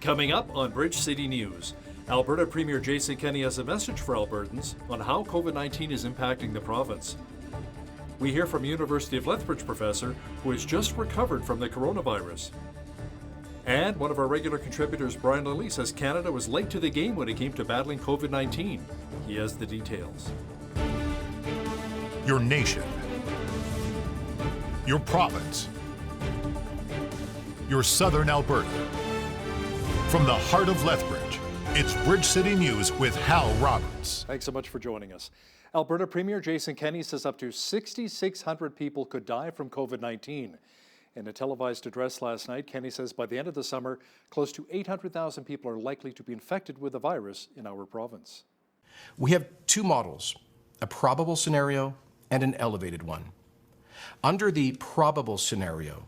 Coming up on Bridge City News, Alberta Premier Jason Kenney has a message for Albertans on how COVID-19 is impacting the province. We hear from University of Lethbridge professor who has just recovered from the coronavirus. And one of our regular contributors, Brian Lilly, says Canada was late to the game when it came to battling COVID-19. He has the details. Your nation, your province, your southern Alberta. From the heart of Lethbridge, it's Bridge City News with Hal Roberts. Thanks so much for joining us. Alberta Premier Jason Kenney says up to 6,600 people could die from COVID-19. In a televised address last night, Kenney says by the end of the summer, close to 800,000 people are likely to be infected with the virus in our province. We have two models, a probable scenario and an elevated one. Under the probable scenario,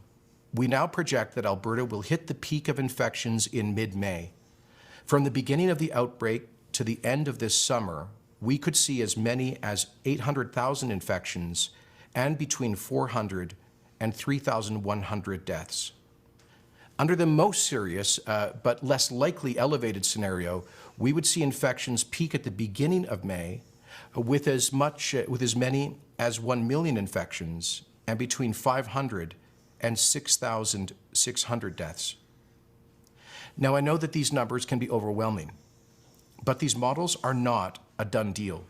we now project that Alberta will hit the peak of infections in mid-May. From the beginning of the outbreak to the end of this summer, we could see as many as 800,000 infections and between 400 and 3,100 deaths. Under the most serious but less likely elevated scenario, we would see infections peak at the beginning of May with as many as 1 million infections and between 500 and 6,600 deaths. Now, I know that these numbers can be overwhelming, but these models are not a done deal.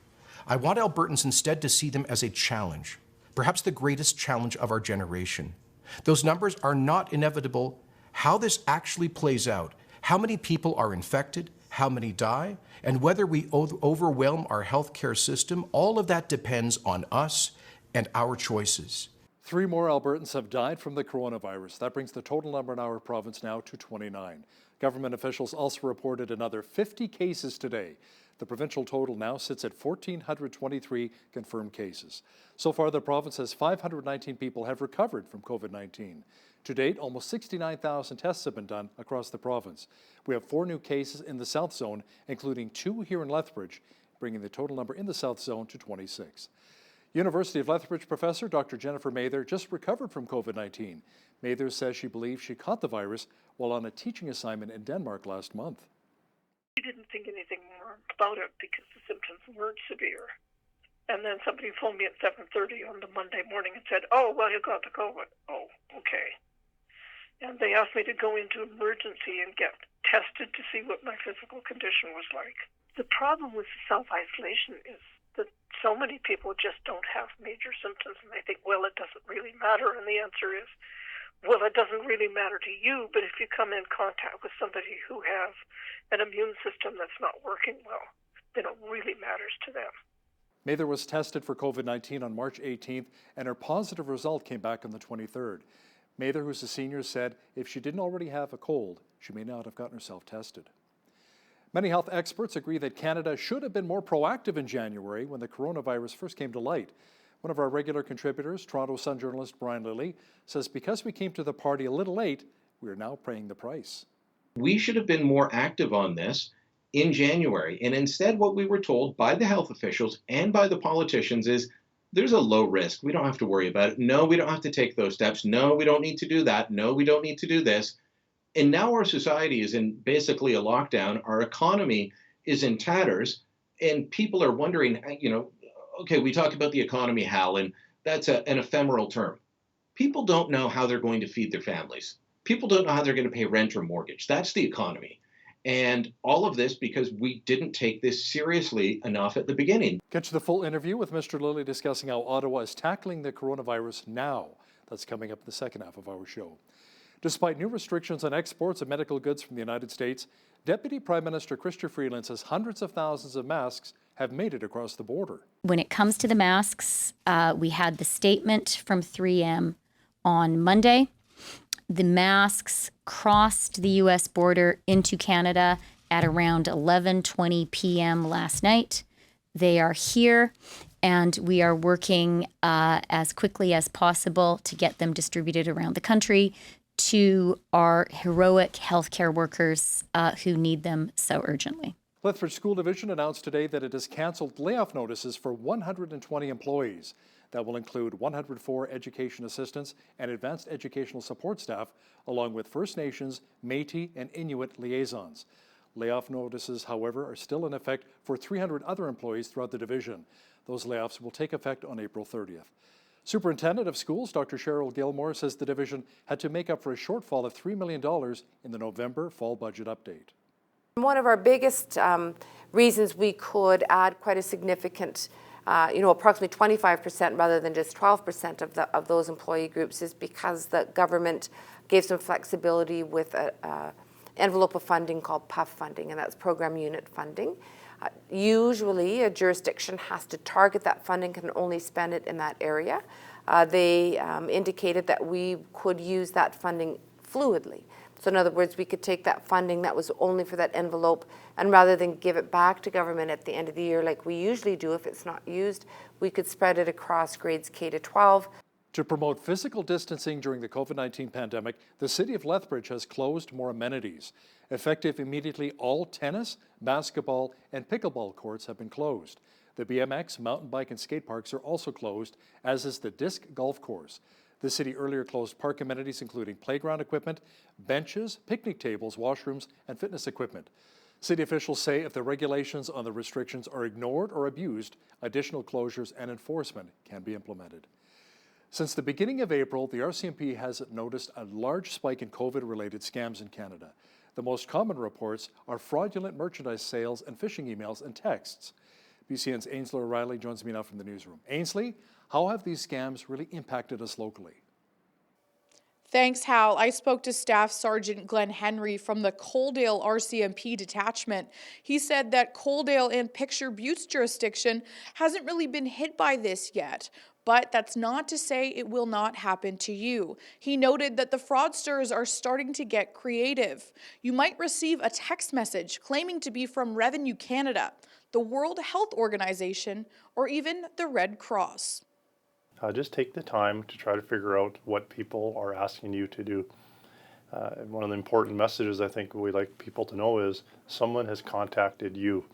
I want Albertans instead to see them as a challenge, perhaps the greatest challenge of our generation. Those numbers are not inevitable. How this actually plays out, how many people are infected, how many die, and whether we overwhelm our healthcare system, all of that depends on us and our choices. 3 more Albertans have died from the coronavirus. That brings the total number in our province now to 29. Government officials also reported another 50 cases today. The provincial total now sits at 1,423 confirmed cases. So far, the province has 519 people have recovered from COVID-19. To date, almost 69,000 tests have been done across the province. We have 4 new cases in the South Zone, including 2 here in Lethbridge, bringing the total number in the South Zone to 26. University of Lethbridge professor Dr. Jennifer Mather just recovered from COVID-19. Mather says she believes she caught the virus while on a teaching assignment in Denmark last month. I didn't think anything more about it because the symptoms weren't severe. And then somebody phoned me at 7:30 on the Monday morning and said, "Oh, well, you got the COVID." Oh, okay. And they asked me to go into emergency and get tested to see what my physical condition was like. The problem with self-isolation is that so many people just don't have major symptoms, and they think, well, it doesn't really matter. And the answer is, well, it doesn't really matter to you, but if you come in contact with somebody who has an immune system that's not working well, then it really matters to them. Mather was tested for COVID-19 on March 18th, and her positive result came back on the 23rd. Mather, who's a senior, said if she didn't already have a cold, she may not have gotten herself tested. Many health experts agree that Canada should have been more proactive in January when the coronavirus first came to light. One of our regular contributors, Toronto Sun journalist Brian Lilly, says because we came to the party a little late, we are now paying the price. We should have been more active on this in January. And instead, what we were told by the health officials and by the politicians is there's a low risk. We don't have to worry about it. No, we don't have to take those steps. No, we don't need to do that. No, we don't need to do this. And now our society is in basically a lockdown. Our economy is in tatters, and people are wondering, okay, we talk about the economy, Hal, and that's an ephemeral term. People don't know how they're going to feed their families. People don't know how they're going to pay rent or mortgage. That's the economy. And all of this because we didn't take this seriously enough at the beginning. Catch the full interview with Mr. Lilly discussing how Ottawa is tackling the coronavirus now. That's coming up in the second half of our show. Despite new restrictions on exports of medical goods from the United States, Deputy Prime Minister Chrystia Freeland says hundreds of thousands of masks have made it across the border. When it comes to the masks, we had the statement from 3M on Monday. The masks crossed the U.S. border into Canada at around 11:20 p.m. last night. They are here, and we are working as quickly as possible to get them distributed around the country to our heroic healthcare workers who need them so urgently. Lethbridge School Division announced today that it has canceled layoff notices for 120 employees. That will include 104 education assistants and advanced educational support staff, along with First Nations, Métis, and Inuit liaisons. Layoff notices, however, are still in effect for 300 other employees throughout the division. Those layoffs will take effect on April 30th. Superintendent of Schools, Dr. Cheryl Gilmore, says the division had to make up for a shortfall of $3 million in the November fall budget update. One of our biggest reasons we could add quite a significant, approximately 25% rather than just 12% of those employee groups is because the government gave some flexibility with an envelope of funding called PUF funding, and that's program unit funding. Usually a jurisdiction has to target that funding, can only spend it in that area. They indicated that we could use that funding fluidly. So in other words, we could take that funding that was only for that envelope, and rather than give it back to government at the end of the year like we usually do if it's not used, we could spread it across grades K to 12. To promote physical distancing during the COVID-19 pandemic, the City of Lethbridge has closed more amenities. Effective immediately, all tennis, basketball, and pickleball courts have been closed. The BMX, mountain bike, and skate parks are also closed, as is the disc golf course. The city earlier closed park amenities including playground equipment, benches, picnic tables, washrooms, and fitness equipment. City officials say if the regulations on the restrictions are ignored or abused, additional closures and enforcement can be implemented. Since the beginning of April, the RCMP has noticed a large spike in COVID-related scams in Canada. The most common reports are fraudulent merchandise sales and phishing emails and texts. BCN's Ainsley O'Reilly joins me now from the newsroom. Ainsley, how have these scams really impacted us locally? Thanks, Hal. I spoke to Staff Sergeant Glenn Henry from the Coaldale RCMP detachment. He said that Coaldale and Picture Butte's jurisdiction hasn't really been hit by this yet. But that's not to say it will not happen to you. He noted that the fraudsters are starting to get creative. You might receive a text message claiming to be from Revenue Canada, the World Health Organization, or even the Red Cross. Just take the time to try to figure out what people are asking you to do. One of the important messages I think we like people to know is someone has contacted you.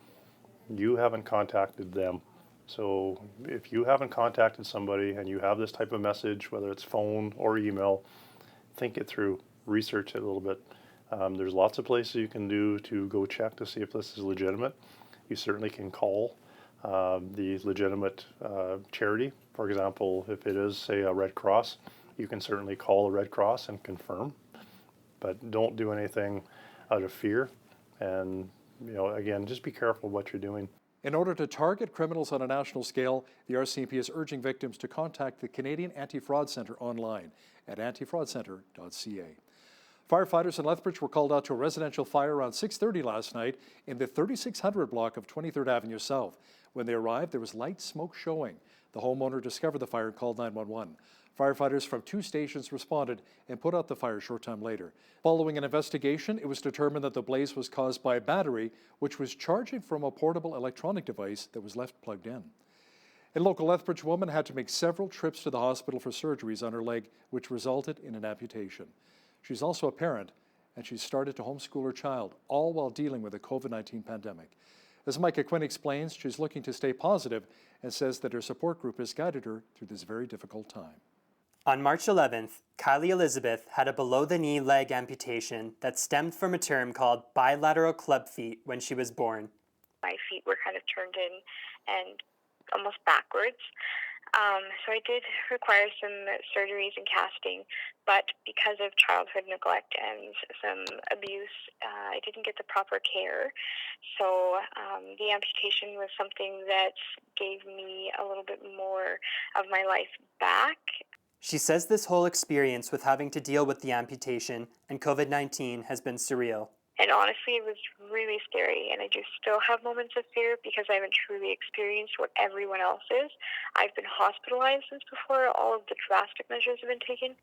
You haven't contacted them. So if you haven't contacted somebody and you have this type of message, whether it's phone or email, think it through, research it a little bit. There's lots of places you can do to go check to see if this is legitimate. You certainly can call the legitimate charity. For example, if it is, say, a Red Cross, you can certainly call a Red Cross and confirm, but don't do anything out of fear. And, again, just be careful what you're doing. In order to target criminals on a national scale, the RCMP is urging victims to contact the Canadian Anti-Fraud Centre online at antifraudcentre.ca. Firefighters in Lethbridge were called out to a residential fire around 6:30 last night in the 3600 block of 23rd Avenue South. When they arrived, there was light smoke showing. The homeowner discovered the fire and called 911. Firefighters from 2 stations responded and put out the fire a short time later. Following an investigation, it was determined that the blaze was caused by a battery which was charging from a portable electronic device that was left plugged in. A local Lethbridge woman had to make several trips to the hospital for surgeries on her leg, which resulted in an amputation. She's also a parent, and she started to homeschool her child, all while dealing with the COVID-19 pandemic. As Micah Quinn explains, she's looking to stay positive and says that her support group has guided her through this very difficult time. On March 11th, Kylie Elizabeth had a below-the-knee leg amputation that stemmed from a term called bilateral club feet when she was born. My feet were kind of turned in and almost backwards. So I did require some surgeries and casting, but because of childhood neglect and some abuse, I didn't get the proper care. So the amputation was something that gave me a little bit more of my life back. She says this whole experience with having to deal with the amputation and COVID-19 has been surreal. And honestly, it was really scary, and I do still have moments of fear because I haven't truly experienced what everyone else is. I've been hospitalized since before all of the drastic measures have been taken.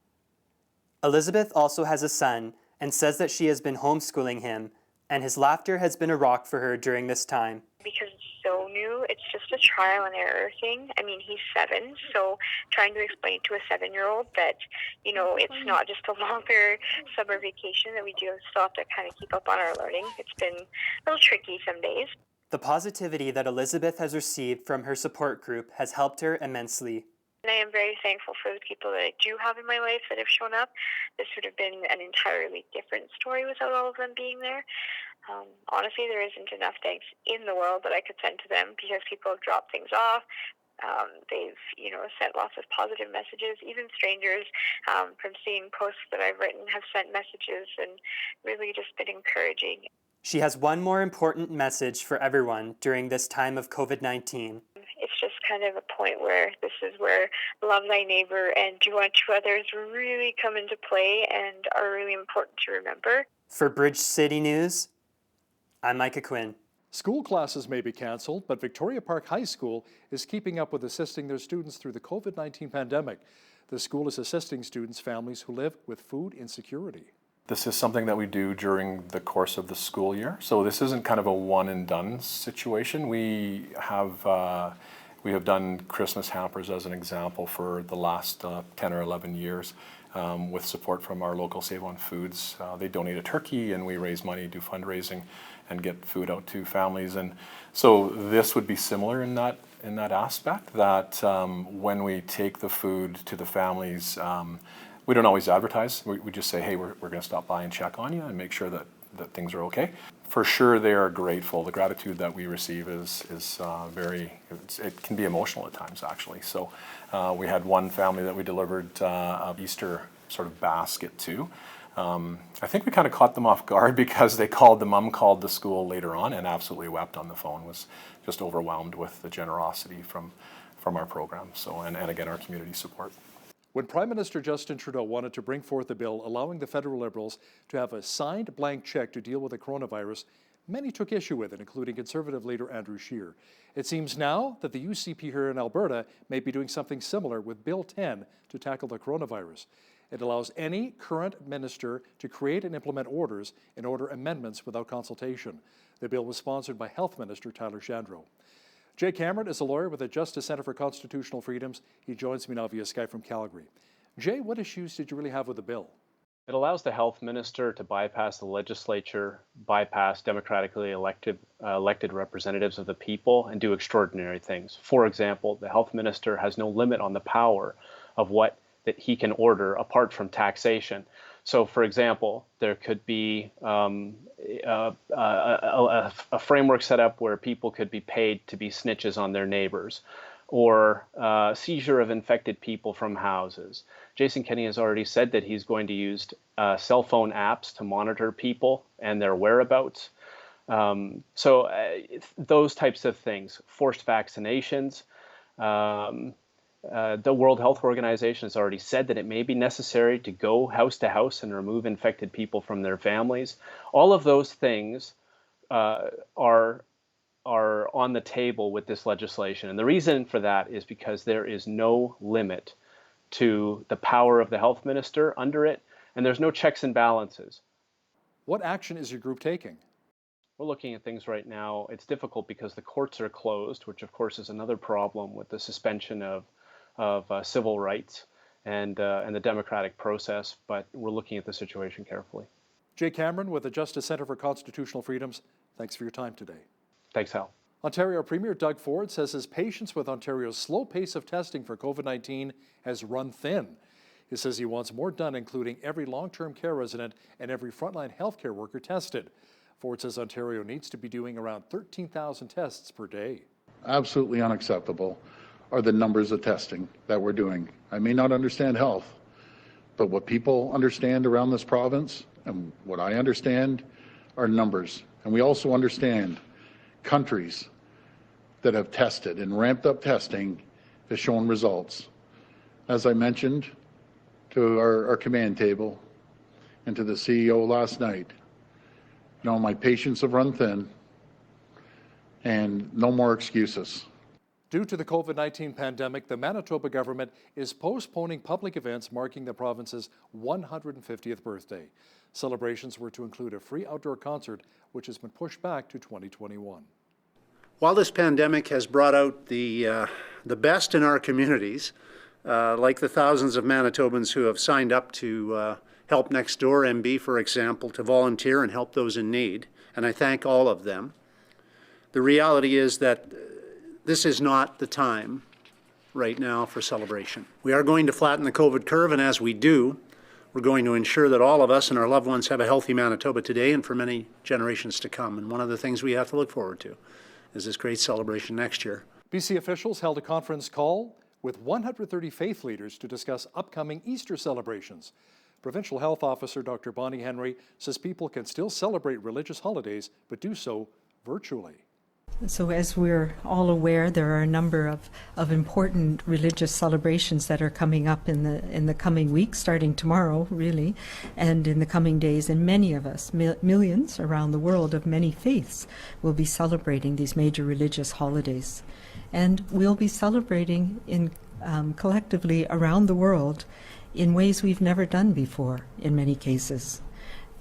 Elizabeth also has a son and says that she has been homeschooling him, and his laughter has been a rock for her during this time. Because it's so new, it's just a trial and error thing. I mean, he's 7, so trying to explain to a 7-year-old that, it's not just a longer summer vacation, that we do still have to kind of keep up on our learning. It's been a little tricky some days. The positivity that Elizabeth has received from her support group has helped her immensely. And I am very thankful for the people that I do have in my life that have shown up. This would have been an entirely different story without all of them being there. Honestly, there isn't enough thanks in the world that I could send to them because people have dropped things off. They've, sent lots of positive messages. Even strangers, from seeing posts that I've written, have sent messages and really just been encouraging. She has one more important message for everyone during this time of COVID-19. It's just kind of a point where this is where love thy neighbor and do unto others really come into play and are really important to remember. For Bridge City News, I'm Micah Quinn. School classes may be cancelled, but Victoria Park High School is keeping up with assisting their students through the COVID-19 pandemic. The school is assisting students' families who live with food insecurity. This is something that we do during the course of the school year. So this isn't kind of a one and done situation. We have done Christmas hampers as an example for the last 10 or 11 years with support from our local Save On Foods. They donate a turkey and we raise money, do fundraising and get food out to families. And so this would be similar in that aspect, that when we take the food to the families, we don't always advertise. We just say, hey, we're going to stop by and check on you and make sure that things are okay. For sure, they are grateful. The gratitude that we receive is it can be emotional at times, actually. So we had one family that we delivered an Easter sort of basket to. I think we kind of caught them off guard because the mom called the school later on and absolutely wept on the phone, was just overwhelmed with the generosity from our program. So, and again, our community support. When Prime Minister Justin Trudeau wanted to bring forth a bill allowing the federal Liberals to have a signed blank check to deal with the coronavirus, many took issue with it, including Conservative leader Andrew Scheer. It seems now that the UCP here in Alberta may be doing something similar with Bill 10 to tackle the coronavirus. It allows any current minister to create and implement orders and order amendments without consultation. The bill was sponsored by Health Minister Tyler Shandro. Jay Cameron is a lawyer with the Justice Centre for Constitutional Freedoms. He joins me now via Skype from Calgary. Jay, what issues did you really have with the bill? It allows the health minister to bypass the legislature, bypass democratically elected representatives of the people, and do extraordinary things. For example, the health minister has no limit on the power of what that he can order apart from taxation. So, for example, there could be a framework set up where people could be paid to be snitches on their neighbors, or seizure of infected people from houses. Jason Kenney has already said that he's going to use cell phone apps to monitor people and their whereabouts. Those types of things, forced vaccinations. The World Health Organization has already said that it may be necessary to go house to house and remove infected people from their families. All of those things are on the table with this legislation. And the reason for that is because there is no limit to the power of the health minister under it, and there's no checks and balances. What action is your group taking? We're looking at things right now. It's difficult because the courts are closed, which of course is another problem with the suspension of civil rights and the democratic process, but we're looking at the situation carefully. Jay Cameron with the Justice Centre for Constitutional Freedoms, thanks for your time today. Thanks, Hal. Ontario Premier Doug Ford says his patience with Ontario's slow pace of testing for COVID-19 has run thin. He says he wants more done, including every long-term care resident and every frontline healthcare worker tested. Ford says Ontario needs to be doing around 13,000 tests per day. Absolutely unacceptable are the numbers of testing that we're doing. I may not understand health, but what people understand around this province and what I understand are numbers. And we also understand countries that have tested and ramped up testing have shown results. As I mentioned to our command table and to the CEO last night, my patience have run thin and no more excuses. Due to the COVID-19 pandemic, the Manitoba government is postponing public events marking the province's 150th birthday. Celebrations were to include a free outdoor concert, which has been pushed back to 2021. While this pandemic has brought out the best in our communities, like the thousands of Manitobans who have signed up to Help Next Door MB, for example, to volunteer and help those in need, and I thank all of them, the reality is that this is not the time right now for celebration. We are going to flatten the COVID curve, and as we do, we're going to ensure that all of us and our loved ones have a healthy Manitoba today and for many generations to come. And one of the things we have to look forward to is this great celebration next year. BC officials held a conference call with 130 faith leaders to discuss upcoming Easter celebrations. Provincial Health Officer Dr. Bonnie Henry says people can still celebrate religious holidays, but do so virtually. So as we're all aware, there are a number of important religious celebrations that are coming up in the coming weeks, starting tomorrow, really, and in the coming days. And many of us, millions around the world of many faiths, will be celebrating these major religious holidays. And we'll be celebrating collectively around the world in ways we've never done before, in many cases.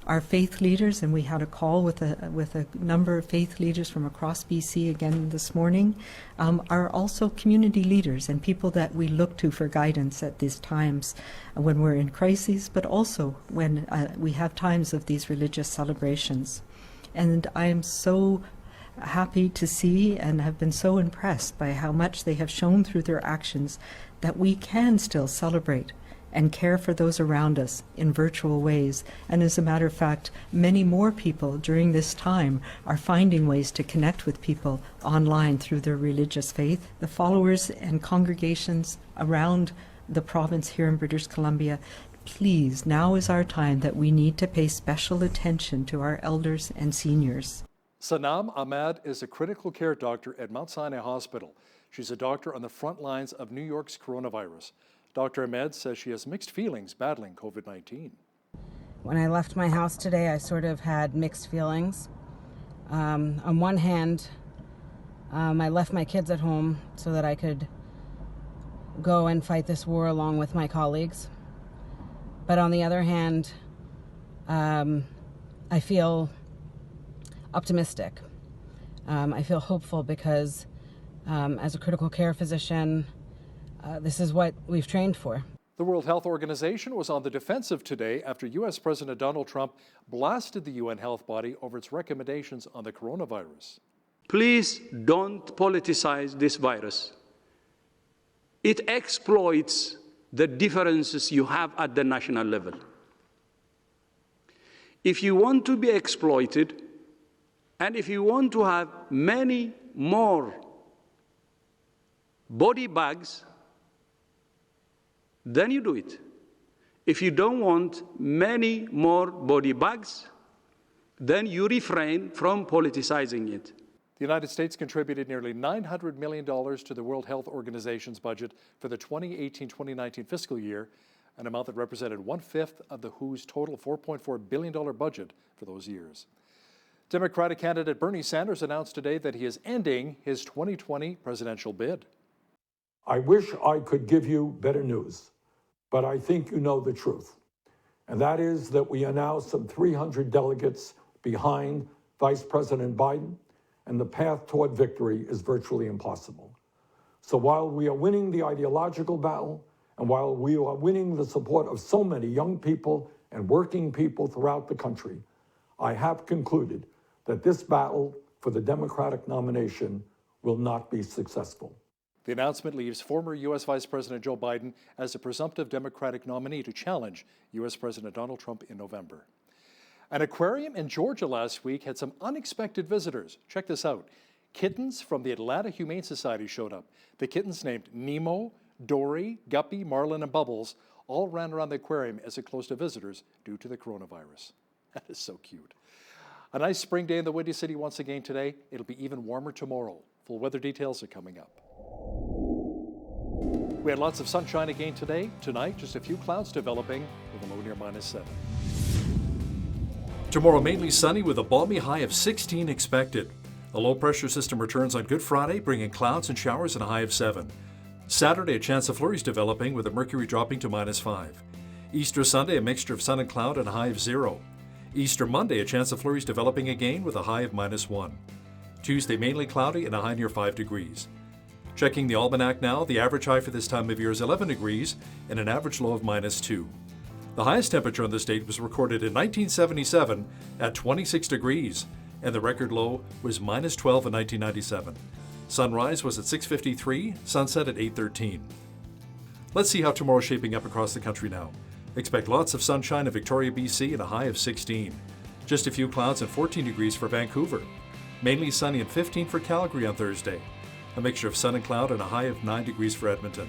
Our faith leaders, and we had a call with a number of faith leaders from across BC again this morning, are also community leaders and people that we look to for guidance at these times when we're in crises, but also when we have times of these religious celebrations. And I am so happy to see and have been so impressed by how much they have shown through their actions that we can still celebrate and care for those around us in virtual ways. And as a matter of fact, many more people during this time are finding ways to connect with people online through their religious faith. The followers and congregations around the province here in British Columbia, please, now is our time that we need to pay special attention to our elders and seniors. Sanam Ahmad is a critical care doctor at Mount Sinai Hospital. She's a doctor on the front lines of New York's coronavirus. Dr. Ahmed says she has mixed feelings battling COVID-19. When I left my house today, I sort of had mixed feelings. On one hand, I left my kids at home so that I could go and fight this war along with my colleagues. But on the other hand, I feel optimistic. I feel hopeful because as a critical care physician, this is what we've trained for. The World Health Organization was on the defensive today after U.S. President Donald Trump blasted the UN health body over its recommendations on the coronavirus. Please don't politicize this virus. It exploits the differences you have at the national level. If you want to be exploited, and if you want to have many more body bags, then you do it. If you don't want many more body bags, then you refrain from politicizing it. The United States contributed nearly $900 million to the World Health Organization's budget for the 2018-2019 fiscal year, an amount that represented 1/5 of the WHO's total $4.4 billion budget for those years. Democratic candidate Bernie Sanders announced today that he is ending his 2020 presidential bid. I wish I could give you better news, but I think you know the truth. And that is that we are now some 300 delegates behind Vice President Biden, and the path toward victory is virtually impossible. So while we are winning the ideological battle, and while we are winning the support of so many young people and working people throughout the country, I have concluded that this battle for the Democratic nomination will not be successful. The announcement leaves former U.S. Vice President Joe Biden as the presumptive Democratic nominee to challenge U.S. President Donald Trump in November. An aquarium in Georgia last week had some unexpected visitors. Check this out. Kittens from the Atlanta Humane Society showed up. The kittens named Nemo, Dory, Guppy, Marlin, and Bubbles all ran around the aquarium as it closed to visitors due to the coronavirus. That is so cute. A nice spring day in the Windy City once again today. It'll be even warmer tomorrow. Full weather details are coming up. We had lots of sunshine again today. Tonight, just a few clouds developing with a low near -7. Tomorrow, mainly sunny with a balmy high of 16 expected. A low pressure system returns on Good Friday, bringing clouds and showers and a high of 7. Saturday, a chance of flurries developing with the mercury dropping to -5. Easter Sunday, a mixture of sun and cloud and a high of 0. Easter Monday, a chance of flurries developing again with a high of -1. Tuesday, mainly cloudy and a high near 5 degrees. Checking the almanac now, the average high for this time of year is 11 degrees and an average low of -2. The highest temperature on this date was recorded in 1977 at 26 degrees, and the record low was -12 in 1997. Sunrise was at 6:53, sunset at 8:13. Let's see how tomorrow's shaping up across the country now. Expect lots of sunshine in Victoria, BC, and a high of 16. Just a few clouds and 14 degrees for Vancouver. Mainly sunny and 15 for Calgary on Thursday. A mixture of sun and cloud and a high of 9 degrees for Edmonton.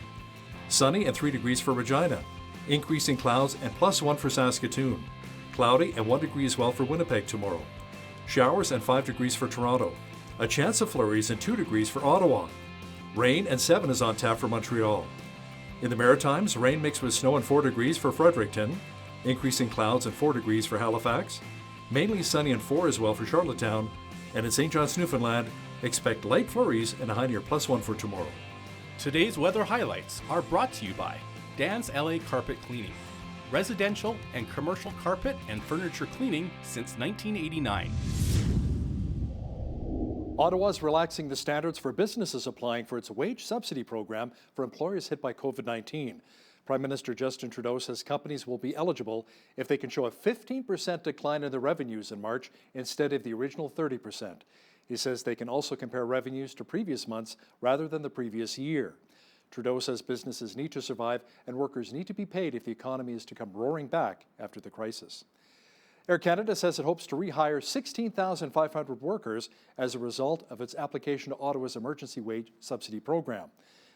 Sunny and 3 degrees for Regina. Increasing clouds and +1 for Saskatoon. Cloudy and 1 degree as well for Winnipeg tomorrow. Showers and 5 degrees for Toronto. A chance of flurries and 2 degrees for Ottawa. Rain and 7 is on tap for Montreal. In the Maritimes, rain mixed with snow and 4 degrees for Fredericton. Increasing clouds and 4 degrees for Halifax. Mainly sunny and 4 as well for Charlottetown. And in St. John's, Newfoundland, expect light flurries and a high near +1 for tomorrow. Today's weather highlights are brought to you by Dan's LA Carpet Cleaning. Residential and commercial carpet and furniture cleaning since 1989. Ottawa's relaxing the standards for businesses applying for its wage subsidy program for employers hit by COVID-19. Prime Minister Justin Trudeau says companies will be eligible if they can show a 15% decline in their revenues in March instead of the original 30%. He says they can also compare revenues to previous months rather than the previous year. Trudeau says businesses need to survive and workers need to be paid if the economy is to come roaring back after the crisis. Air Canada says it hopes to rehire 16,500 workers as a result of its application to Ottawa's emergency wage subsidy program.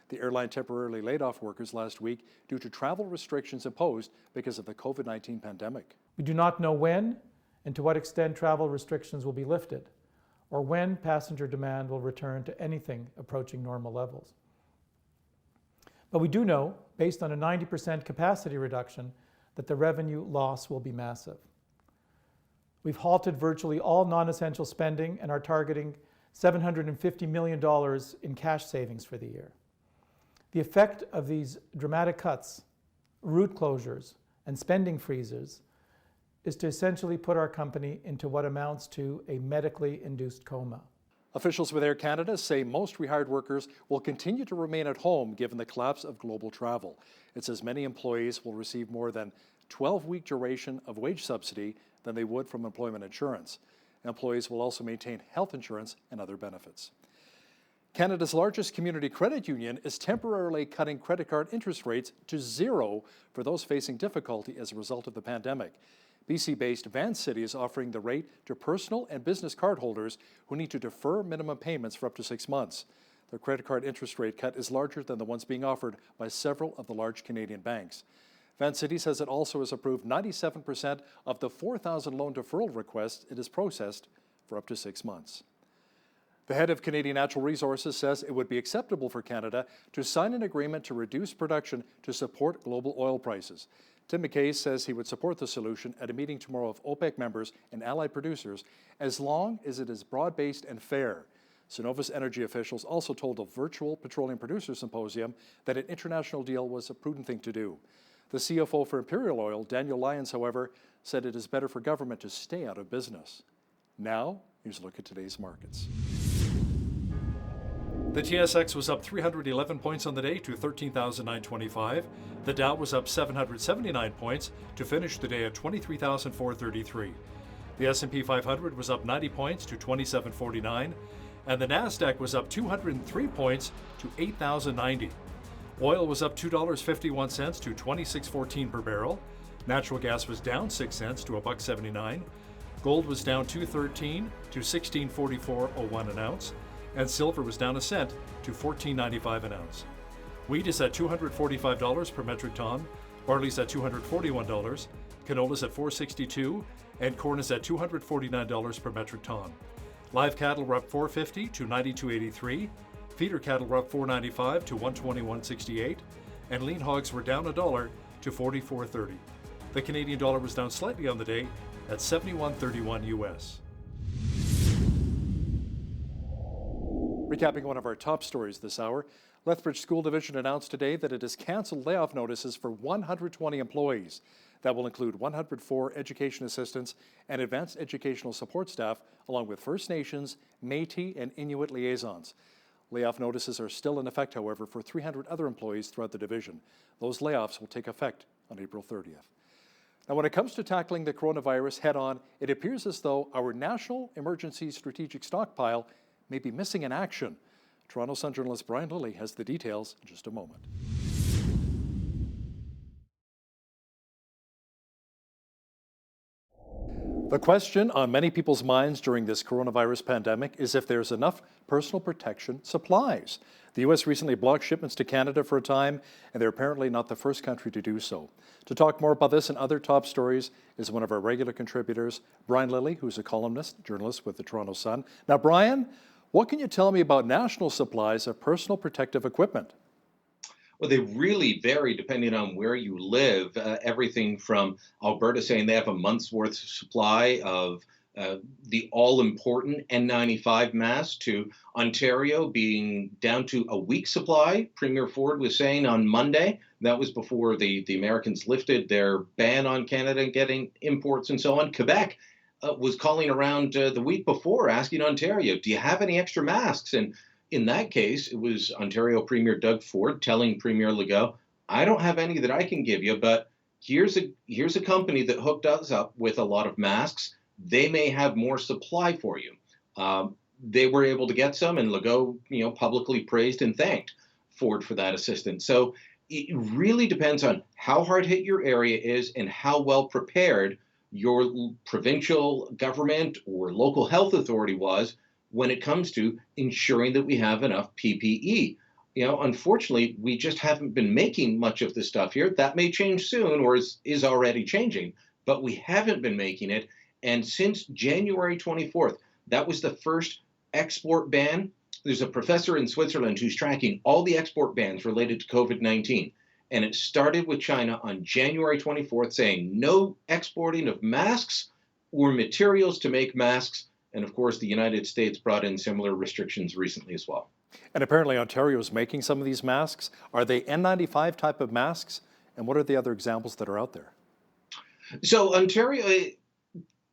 The airline temporarily laid off workers last week due to travel restrictions imposed because of the COVID-19 pandemic. We do not know when and to what extent travel restrictions will be lifted, or when passenger demand will return to anything approaching normal levels. But we do know, based on a 90% capacity reduction, that the revenue loss will be massive. We've halted virtually all non-essential spending and are targeting $750 million in cash savings for the year. The effect of these dramatic cuts, route closures, and spending freezes is to essentially put our company into what amounts to a medically induced coma. Officials with Air Canada say most rehired workers will continue to remain at home given the collapse of global travel. It says many employees will receive more than 12-week duration of wage subsidy than they would from employment insurance. Employees will also maintain health insurance and other benefits. Canada's largest community credit union is temporarily cutting credit card interest rates to 0 for those facing difficulty as a result of the pandemic. BC-based Van City is offering the rate to personal and business cardholders who need to defer minimum payments for up to 6 months. The credit card interest rate cut is larger than the ones being offered by several of the large Canadian banks. Van City says it also has approved 97% of the 4,000 loan deferral requests it has processed for up to 6 months. The head of Canadian Natural Resources says it would be acceptable for Canada to sign an agreement to reduce production to support global oil prices. Tim McKay says he would support the solution at a meeting tomorrow of OPEC members and allied producers as long as it is broad-based and fair. Cenovus energy officials also told a virtual petroleum producer symposium that an international deal was a prudent thing to do. The CFO for Imperial Oil, Daniel Lyons, however, said it is better for government to stay out of business. Now, here's a look at today's markets. The TSX was up 311 points on the day to 13,925. The Dow was up 779 points to finish the day at 23,433. The S&P 500 was up 90 points to 2749, and the Nasdaq was up 203 points to 8,090. Oil was up $2.51 to $26.14 per barrel. Natural gas was down 6 cents to $1.79. Gold was down $2.13 to $16.44.01 an ounce. And silver was down a cent to $14.95 an ounce. Wheat is at $245 per metric ton, barley's at $241, canola's at $462, and corn is at $249 per metric ton. Live cattle were up $450 to $92.83, feeder cattle were up $495 to $121.68, and lean hogs were down $1 to $44.30. The Canadian dollar was down slightly on the day at $71.31 US. Recapping one of our top stories this hour, Lethbridge School Division announced today that it has canceled layoff notices for 120 employees. That will include 104 education assistants and advanced educational support staff, along with First Nations, Métis, and Inuit liaisons. Layoff notices are still in effect, however, for 300 other employees throughout the division. Those layoffs will take effect on April 30th. Now, when it comes to tackling the coronavirus head-on, it appears as though our National Emergency Strategic Stockpile may be missing in action. Toronto Sun journalist Brian Lilly has the details in just a moment. The question on many people's minds during this coronavirus pandemic is if there's enough personal protection supplies. The U.S. recently blocked shipments to Canada for a time, and they're apparently not the first country to do so. To talk more about this and other top stories is one of our regular contributors, Brian Lilly, who's a columnist, journalist with the Toronto Sun. Now, Brian, what can you tell me about national supplies of personal protective equipment? Well, they really vary depending on where you live. Everything from Alberta saying they have a month's worth of supply of the all-important N95 mask to Ontario being down to a week's supply. Premier Ford was saying on Monday, that was before the Americans lifted their ban on Canada getting imports and so on. Quebec was calling around the week before asking Ontario, do you have any extra masks? And in that case, it was Ontario Premier Doug Ford telling Premier Legault, I don't have any that I can give you, but here's a company that hooked us up with a lot of masks. They may have more supply for you. They were able to get some, and Legault, publicly praised and thanked Ford for that assistance. So it really depends on how hard hit your area is and how well prepared your provincial government or local health authority was when it comes to ensuring that we have enough PPE. Unfortunately, we just haven't been making much of this stuff here. That may change soon or is already changing, but we haven't been making it. And since January 24th, that was the first export ban. There's a professor in Switzerland who's tracking all the export bans related to COVID-19. And it started with China on January 24th saying no exporting of masks or materials to make masks. And of course, the United States brought in similar restrictions recently as well. And apparently Ontario is making some of these masks. Are they N95 type of masks? And what are the other examples that are out there? So Ontario,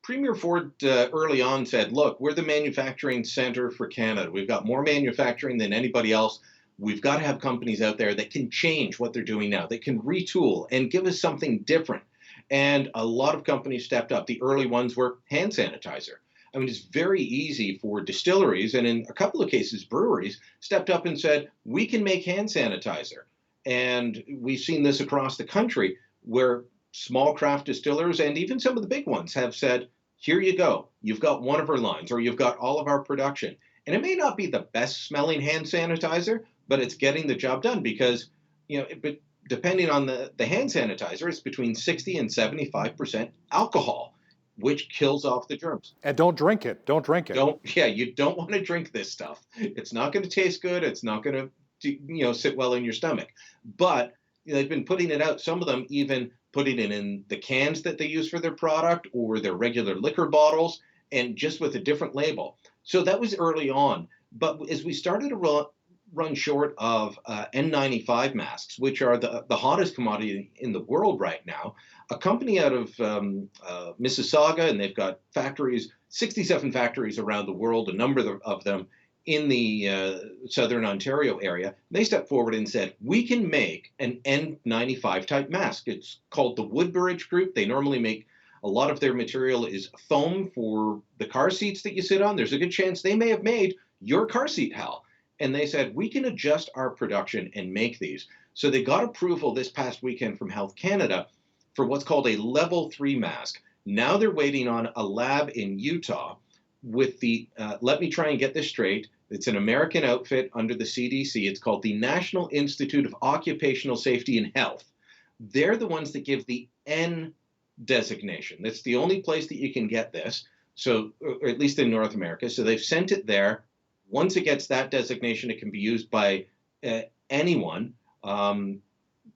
Premier Ford early on said, look, we're the manufacturing center for Canada. We've got more manufacturing than anybody else. We've got to have companies out there that can change what they're doing now, that can retool and give us something different. And a lot of companies stepped up. The early ones were hand sanitizer. I mean, it's very easy for distilleries, and in a couple of cases, breweries, stepped up and said, we can make hand sanitizer. And we've seen this across the country where small craft distillers and even some of the big ones have said, here you go. You've got one of our lines, or you've got all of our production. And it may not be the best smelling hand sanitizer, but it's getting the job done because, but depending on the hand sanitizer, it's between 60 and 75% alcohol, which kills off the germs. And don't drink it. Don't drink it. You don't want to drink this stuff. It's not going to taste good. It's not going to, sit well in your stomach. But they've been putting it out. Some of them even putting it in the cans that they use for their product or their regular liquor bottles, and just with a different label. So that was early on. But as we started to run short of N95 masks, which are the hottest commodity in the world right now, a company out of Mississauga, and they've got factories, 67 factories around the world, a number of them in the southern Ontario area, they stepped forward and said, we can make an N95 type mask. It's called the Woodbridge Group. They normally make a lot of their material is foam for the car seats that you sit on. There's a good chance they may have made your car seat, Hal. And they said, we can adjust our production and make these. So they got approval this past weekend from Health Canada for what's called a level 3 mask. Now they're waiting on a lab in Utah with the, let me try and get this straight, it's an American outfit under the CDC. It's called the National Institute of Occupational Safety and Health. They're the ones that give the N designation. That's the only place that you can get this, so, or at least in North America. So they've sent it there. Once it gets that designation, it can be used by anyone.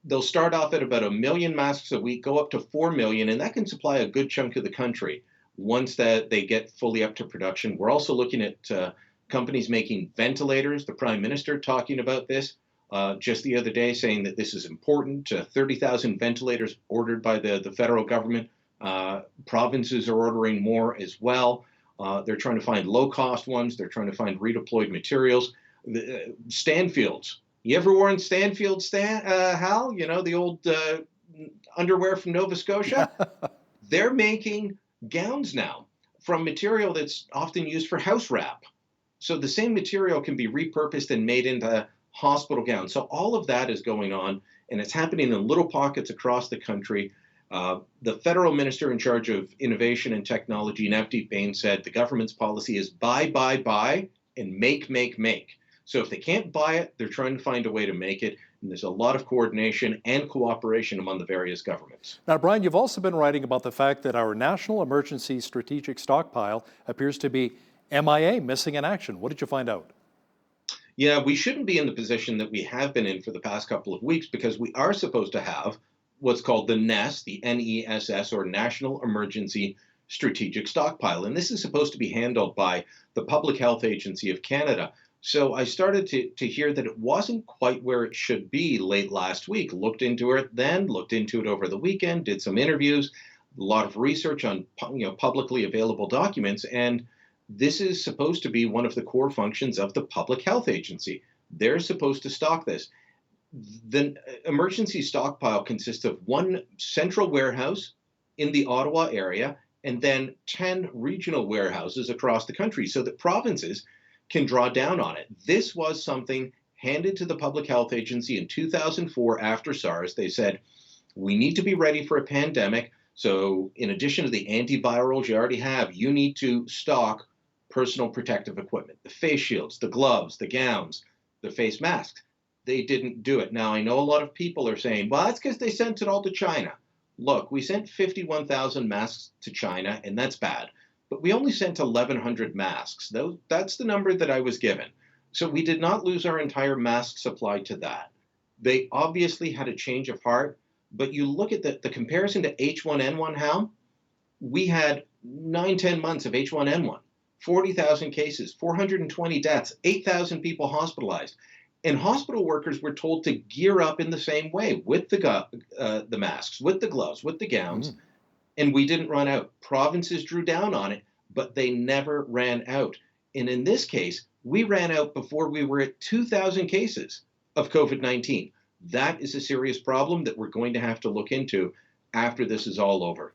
They'll start off at about 1 million masks a week, go up to 4 million, and that can supply a good chunk of the country once that they get fully up to production. We're also looking at companies making ventilators. The Prime Minister talking about this just the other day, saying that this is important. 30,000 ventilators ordered by the federal government. Provinces are ordering more as well. They're trying to find low-cost ones. They're trying to find redeployed materials. Stanfields. You ever worn Stanfield, Hal? You know, the old underwear from Nova Scotia? They're making gowns now from material that's often used for house wrap. So the same material can be repurposed and made into hospital gowns. So all of that is going on, and it's happening in little pockets across the country. The federal minister in charge of innovation and technology, Navdeep Bain, said the government's policy is buy, and make. So if they can't buy it, they're trying to find a way to make it. And there's a lot of coordination and cooperation among the various governments. Now, Brian, you've also been writing about the fact that our National Emergency Strategic Stockpile appears to be MIA, missing in action. What did you find out? Yeah, we shouldn't be in the position that we have been in for the past couple of weeks, because we are supposed to have what's called the NESS, the NESS, or National Emergency Strategic Stockpile. And this is supposed to be handled by the Public Health Agency of Canada. So I started to hear that it wasn't quite where it should be late last week. Looked into it then, looked into it over the weekend, did some interviews, a lot of research on publicly available documents, and this is supposed to be one of the core functions of the Public Health Agency. They're supposed to stock this. The emergency stockpile consists of one central warehouse in the Ottawa area and then 10 regional warehouses across the country so that provinces can draw down on it. This was something handed to the Public Health Agency in 2004 after SARS. They said, we need to be ready for a pandemic. So in addition to the antivirals you already have, you need to stock personal protective equipment, the face shields, the gloves, the gowns, the face masks. They didn't do it. Now, I know a lot of people are saying, well, that's because they sent it all to China. Look, we sent 51,000 masks to China, and that's bad. But we only sent 1,100 masks. That's the number that I was given. So we did not lose our entire mask supply to that. They obviously had a change of heart, but you look at the comparison to H1N1, how we had 9-10 months of H1N1, 40,000 cases, 420 deaths, 8,000 people hospitalized. And hospital workers were told to gear up in the same way with the masks, with the gloves, with the gowns. And we didn't run out. Provinces drew down on it, but they never ran out. And in this case, we ran out before we were at 2,000 cases of COVID-19. That is a serious problem that we're going to have to look into after this is all over.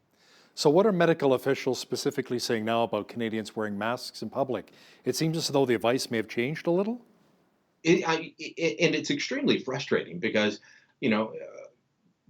So what are medical officials specifically saying now about Canadians wearing masks in public? It seems as though the advice may have changed a little. And it's extremely frustrating because,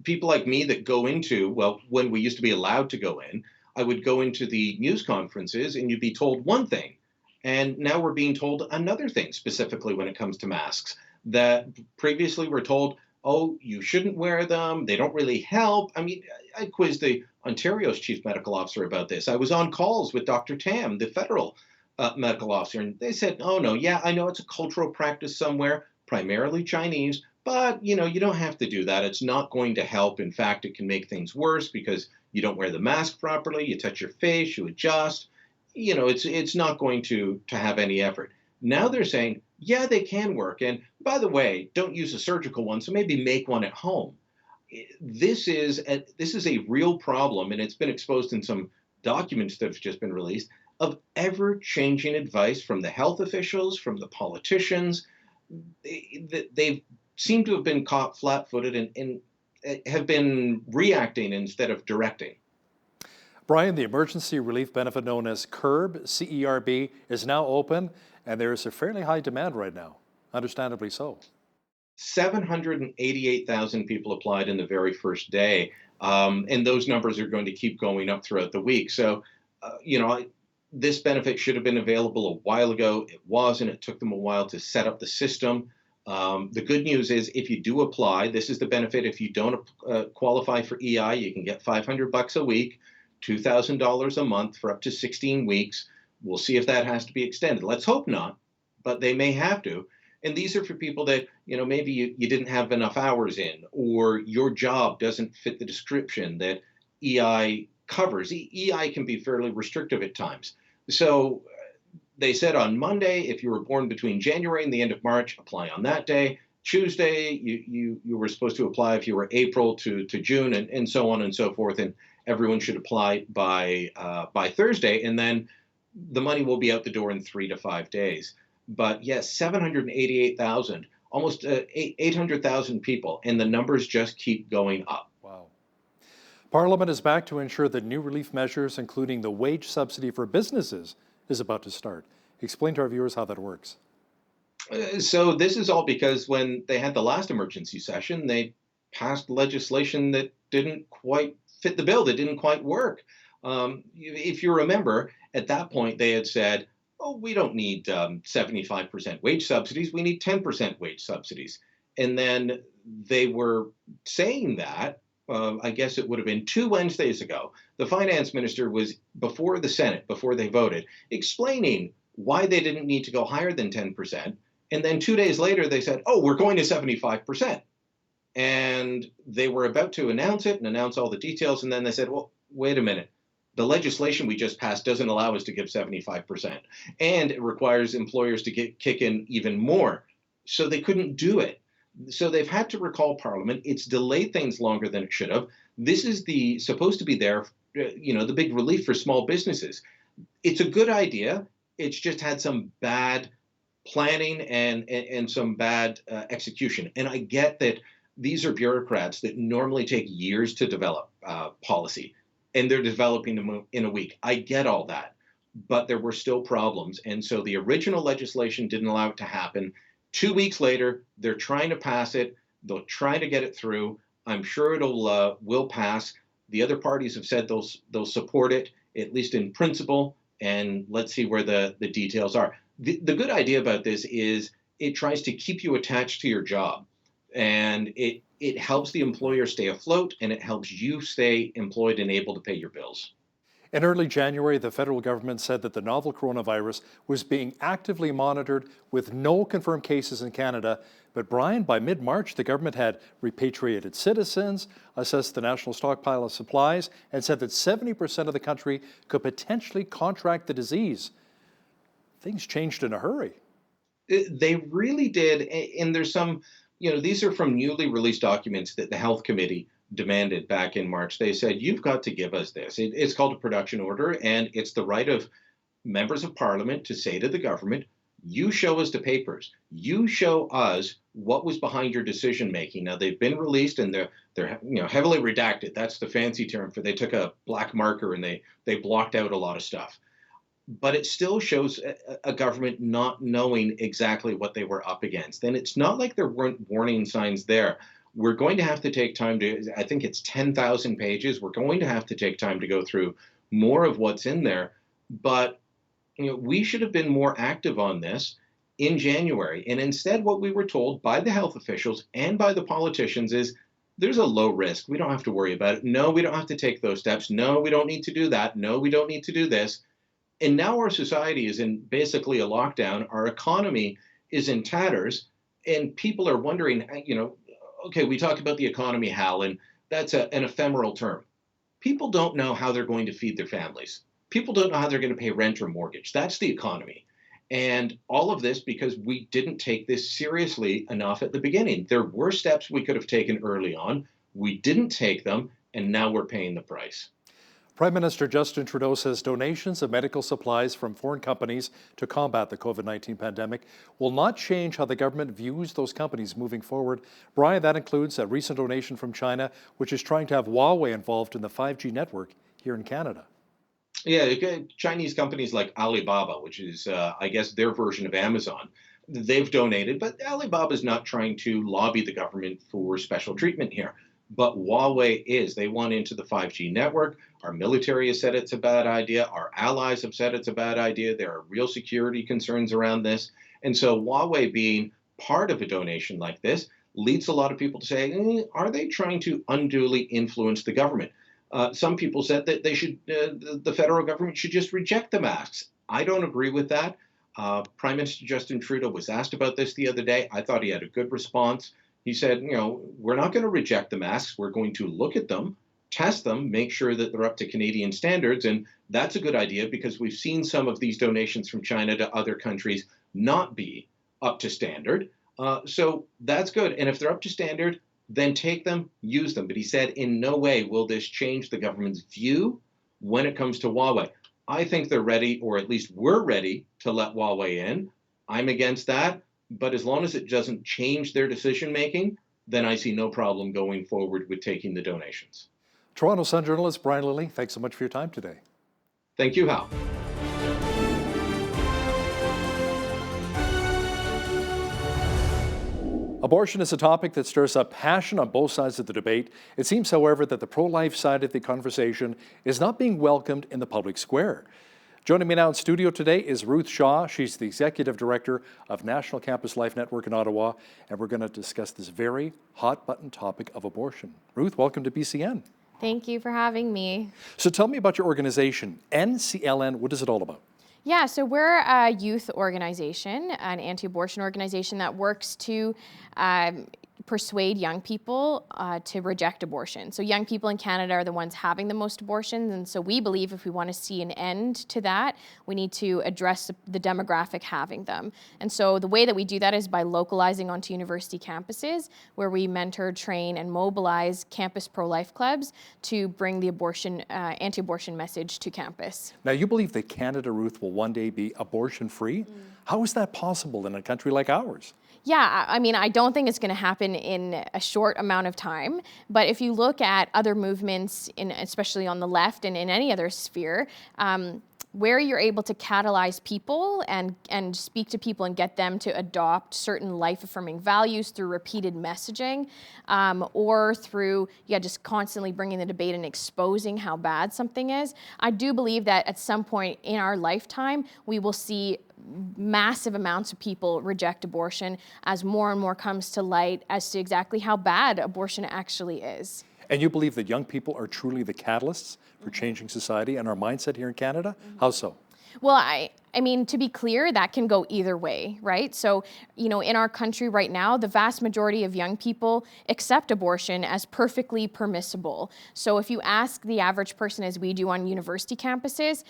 people like me that go into, well, when we used to be allowed to go in, I would go into the news conferences and you'd be told one thing. And now we're being told another thing, specifically when it comes to masks, that previously we're told, oh, you shouldn't wear them. They don't really help. I mean, I quizzed the Ontario's chief medical officer about this. I was on calls with Dr. Tam, the federal medical officer, and they said, oh, no, yeah, I know it's a cultural practice somewhere, primarily Chinese, but, you don't have to do that. It's not going to help. In fact, it can make things worse because you don't wear the mask properly, you touch your face, you adjust. It's not going to have any effort. Now they're saying, yeah, they can work. And by the way, don't use a surgical one, so maybe make one at home. This is a real problem, and it's been exposed in some documents that have just been released, of ever-changing advice from the health officials, from the politicians. They've seem to have been caught flat-footed and have been reacting instead of directing. Brian, the emergency relief benefit known as CERB, CERB, is now open, and there is a fairly high demand right now, understandably so. 788,000 people applied in the very first day, and those numbers are going to keep going up throughout the week. So, this benefit should have been available a while ago. It wasn't. It took them a while to set up the system. The good news is if you do apply, this is the benefit. If you don't qualify for EI, you can get $500 a week, $2,000 a month for up to 16 weeks. We'll see if that has to be extended. Let's hope not, but they may have to. And these are for people that, maybe you didn't have enough hours in, or your job doesn't fit the description that EI covers. EI can be fairly restrictive at times. So they said on Monday, if you were born between January and the end of March, apply on that day. Tuesday, you were supposed to apply if you were April to June, and so on and so forth. And everyone should apply by Thursday, and then the money will be out the door in 3 to 5 days. But yes, 788,000, almost 800,000 people, and the numbers just keep going up. Wow. Parliament is back to ensure that new relief measures, including the wage subsidy for businesses, is about to start. Explain to our viewers how that works. So this is all because when they had the last emergency session, they passed legislation that didn't quite fit the bill, that didn't quite work. If you remember, at that point, they had said, oh, we don't need 75% wage subsidies, we need 10% wage subsidies. And then they were saying that, I guess it would have been 2 Wednesdays ago, the finance minister was before the Senate, before they voted, explaining why they didn't need to go higher than 10%. And then 2 days later, they said, oh, we're going to 75%. And they were about to announce it and announce all the details. And then they said, well, wait a minute. The legislation we just passed doesn't allow us to give 75%. And it requires employers to kick in even more. So they couldn't do it. So they've had to recall Parliament. It's delayed things longer than it should have. This is supposed to be there, the big relief for small businesses. It's a good idea. It's just had some bad planning and some bad execution. And I get that these are bureaucrats that normally take years to develop policy, and they're developing them in a week. I get all that, but there were still problems. And so the original legislation didn't allow it to happen. 2 weeks later, they're trying to pass it. They'll try to get it through. I'm sure will pass. The other parties have said they'll support it, at least in principle. And let's see where the details are. The good idea about this is it tries to keep you attached to your job, and it helps the employer stay afloat, and it helps you stay employed and able to pay your bills. In early January, the federal government said that the novel coronavirus was being actively monitored with no confirmed cases in Canada. But Brian, by mid-March, the government had repatriated citizens, assessed the national stockpile of supplies, and said that 70% of the country could potentially contract the disease. Things changed in a hurry. They really did. And there's some, these are from newly released documents that the Health Committee demanded back in March. They said, you've got to give us this. It's called a production order, and it's the right of members of Parliament to say to the government, you show us the papers. You show us what was behind your decision making. Now, they've been released, and they're heavily redacted. That's the fancy term for they took a black marker and they blocked out a lot of stuff. But it still shows a government not knowing exactly what they were up against. And it's not like there weren't warning signs there. We're going to have to take time I think it's 10,000 pages. We're going to have to take time to go through more of what's in there. But we should have been more active on this in January. And instead, what we were told by the health officials and by the politicians is there's a low risk. We don't have to worry about it. No, we don't have to take those steps. No, we don't need to do that. No, we don't need to do this. And now our society is in basically a lockdown. Our economy is in tatters, and people are wondering, okay, we talk about the economy, Hal, and that's an ephemeral term. People don't know how they're going to feed their families. People don't know how they're going to pay rent or mortgage. That's the economy. And all of this because we didn't take this seriously enough at the beginning. There were steps we could have taken early on. We didn't take them, and now we're paying the price. Prime Minister Justin Trudeau says donations of medical supplies from foreign companies to combat the COVID-19 pandemic will not change how the government views those companies moving forward. Brian, that includes a recent donation from China, which is trying to have Huawei involved in the 5G network here in Canada. Yeah, Chinese companies like Alibaba, which is, I guess, their version of Amazon, they've donated, but Alibaba's not trying to lobby the government for special treatment here. But Huawei is. They want into the 5G network. Our military has said it's a bad idea. Our allies have said it's a bad idea. There are real security concerns around this. And so Huawei being part of a donation like this leads a lot of people to say, are they trying to unduly influence the government? Some people said that they should, the federal government should just reject the masks. I don't agree with that. Prime Minister Justin Trudeau was asked about this the other day. I thought he had a good response. He said, we're not going to reject the masks. We're going to look at them, test them, make sure that they're up to Canadian standards. And that's a good idea because we've seen some of these donations from China to other countries not be up to standard. So that's good. And if they're up to standard, then take them, use them. But he said in no way will this change the government's view when it comes to Huawei. I think they're ready, or at least we're ready, to let Huawei in. I'm against that. But as long as it doesn't change their decision-making, then I see no problem going forward with taking the donations. Toronto Sun journalist Brian Lilley, thanks so much for your time today. Thank you, Hal. Abortion is a topic that stirs up passion on both sides of the debate. It seems, however, that the pro-life side of the conversation is not being welcomed in the public square. Joining me now in studio today is Ruth Shaw. She's the Executive Director of National Campus Life Network in Ottawa, and we're going to discuss this very hot-button topic of abortion. Ruth, welcome to BCN. Thank you for having me. So tell me about your organization, NCLN. What is it all about? Yeah, so we're a youth organization, an anti-abortion organization that works to persuade young people to reject abortion. So young people in Canada are the ones having the most abortions, and so we believe if we want to see an end to that, we need to address the demographic having them. And so the way that we do that is by localizing onto university campuses, where we mentor, train, and mobilize campus pro-life clubs to bring the anti-abortion message to campus. Now, you believe that Canada, Ruth, will one day be abortion-free? How is that possible in a country like ours? Yeah, I mean, I don't think it's going to happen in a short amount of time. But if you look at other movements, especially on the left and in any other sphere, where you're able to catalyze people and speak to people and get them to adopt certain life-affirming values through repeated messaging, or through just constantly bringing the debate and exposing how bad something is, I do believe that at some point in our lifetime, we will see massive amounts of people reject abortion as more and more comes to light as to exactly how bad abortion actually is. And you believe that young people are truly the catalysts for changing society and our mindset here in Canada? How so? Well, I mean, to be clear, that can go either way, right? So, in our country right now, the vast majority of young people accept abortion as perfectly permissible. So if you ask the average person, as we do on university campuses,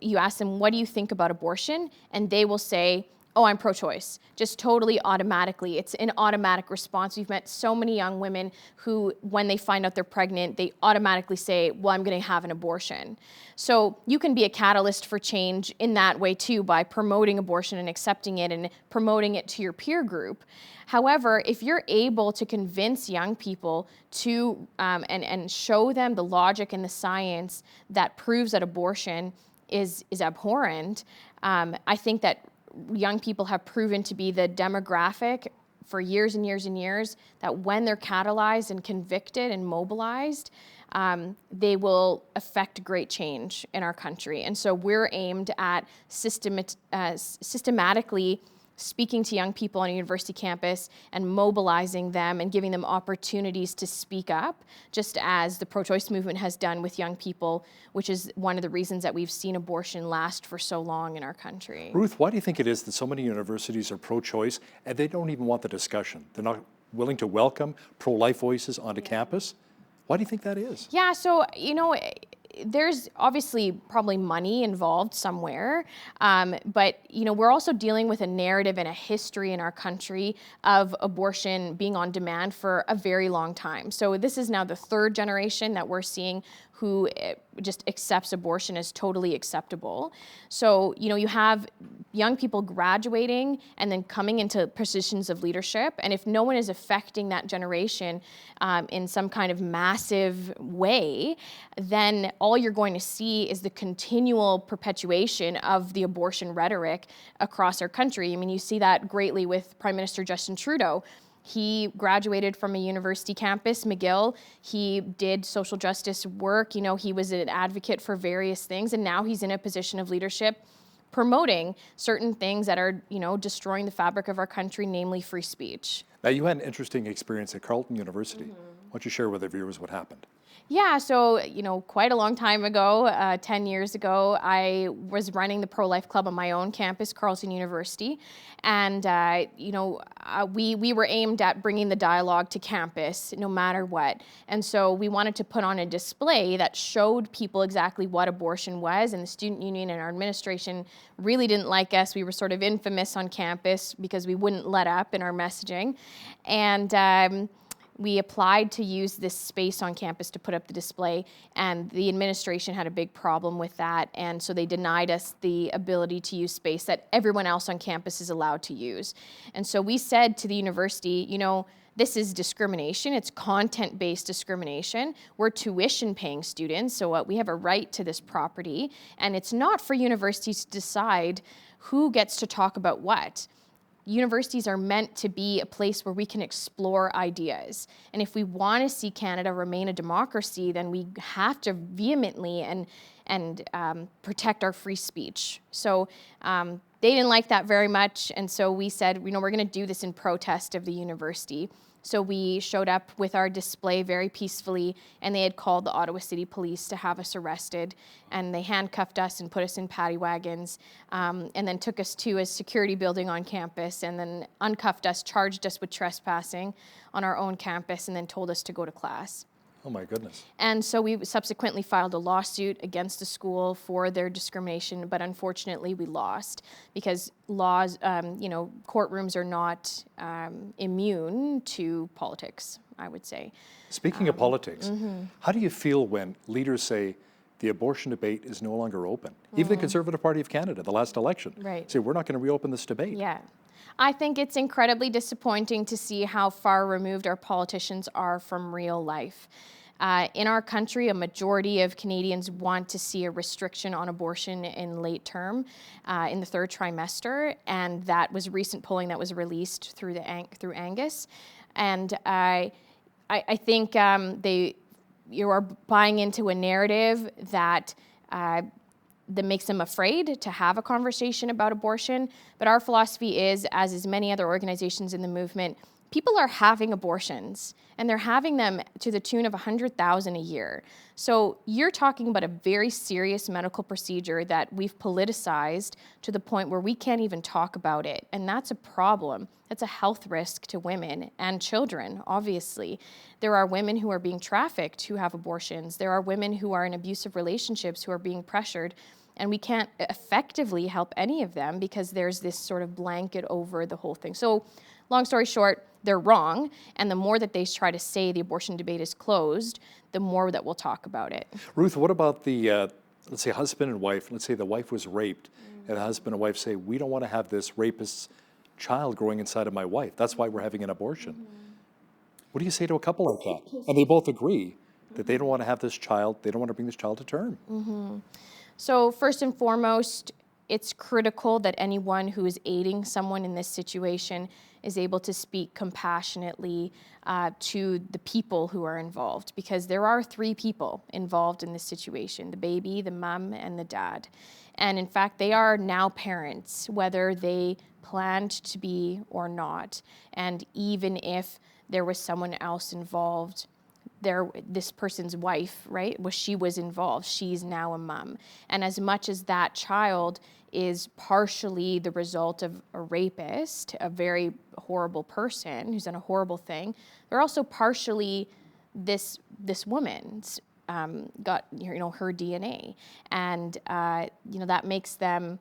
you ask them, what do you think about abortion? And they will say, oh, I'm pro-choice, just totally automatically. It's an automatic response. We've met so many young women who, when they find out they're pregnant, they automatically say, well, I'm going to have an abortion. So you can be a catalyst for change in that way too, by promoting abortion and accepting it and promoting it to your peer group. However, if you're able to convince young people to, and show them the logic and the science that proves that abortion is abhorrent, I think that young people have proven to be the demographic for years and years and years that when they're catalyzed and convicted and mobilized, they will affect great change in our country. And so we're aimed at systematically speaking to young people on a university campus and mobilizing them and giving them opportunities to speak up, just as the pro-choice movement has done with young people, which is one of the reasons that we've seen abortion last for so long in our country. Ruth, why do you think it is that so many universities are pro-choice and they don't even want the discussion? They're not willing to welcome pro-life voices onto campus? Why do you think that is? Yeah, so, there's obviously probably money involved somewhere, but we're also dealing with a narrative and a history in our country of abortion being on demand for a very long time. So this is now the third generation that we're seeing who just accepts abortion as totally acceptable. So, you have young people graduating and then coming into positions of leadership. And if no one is affecting that generation in some kind of massive way, then all you're going to see is the continual perpetuation of the abortion rhetoric across our country. I mean, you see that greatly with Prime Minister Justin Trudeau. He graduated from a university campus, McGill. He did social justice work. He was an advocate for various things, and now he's in a position of leadership promoting certain things that are, destroying the fabric of our country, namely free speech. Now, you had an interesting experience at Carleton University. Why don't you share with our viewers what happened? Yeah, so, quite a long time ago, 10 years ago, I was running the pro-life club on my own campus, Carleton University. And, we were aimed at bringing the dialogue to campus no matter what. And so we wanted to put on a display that showed people exactly what abortion was. And the student union and our administration really didn't like us. We were sort of infamous on campus because we wouldn't let up in our messaging. And we applied to use this space on campus to put up the display, and the administration had a big problem with that, and so they denied us the ability to use space that everyone else on campus is allowed to use. And so we said to the university, this is discrimination. It's content-based discrimination. We're tuition-paying students, so we have a right to this property, and it's not for universities to decide who gets to talk about what. universities are meant to be a place where we can explore ideas. And if we want to see Canada remain a democracy, then we have to vehemently and protect our free speech. So they didn't like that very much, and so we said, we're going to do this in protest of the university. So we showed up with our display very peacefully, and they had called the Ottawa City Police to have us arrested, and they handcuffed us and put us in paddy wagons, and then took us to a security building on campus, and then uncuffed us, charged us with trespassing on our own campus, and then told us to go to class. Oh my goodness. And so we subsequently filed a lawsuit against the school for their discrimination, but unfortunately we lost because laws, courtrooms are not immune to politics, I would say. Speaking of politics, how do you feel when leaders say the abortion debate is no longer open? Even the Conservative Party of Canada, the last election, say we're not going to reopen this debate. Yeah. I think it's incredibly disappointing to see how far removed our politicians are from real life. In our country, a majority of Canadians want to see a restriction on abortion in late term, in the third trimester, and that was recent polling that was released through Angus. And I think you are buying into a narrative that makes them afraid to have a conversation about abortion. But our philosophy is, as is many other organizations in the movement, people are having abortions, and they're having them to the tune of 100,000 a year. So you're talking about a very serious medical procedure that we've politicized to the point where we can't even talk about it. And that's a problem. That's a health risk to women and children, obviously. There are women who are being trafficked who have abortions. There are women who are in abusive relationships who are being pressured. And we can't effectively help any of them because there's this sort of blanket over the whole thing. So long story short, they're wrong, and the more that they try to say the abortion debate is closed, the more that we'll talk about it. Ruth, what about the, let's say husband and wife, let's say the wife was raped, and the husband and wife say, we don't want to have this rapist's child growing inside of my wife. That's why we're having an abortion. What do you say to a couple like that? And they both agree that they don't want to have this child, they don't want to bring this child to term. So first and foremost, it's critical that anyone who is aiding someone in this situation is able to speak compassionately to the people who are involved, because there are 3 people involved in this situation: the baby, the mom, and the dad. And in fact, they are now parents, whether they planned to be or not. And even if there was someone else involved, this person's wife, right, she was involved. She's now a mom. And as much as that child is partially the result of a rapist, a very horrible person who's done a horrible thing, they're also partially this woman's got her DNA, and that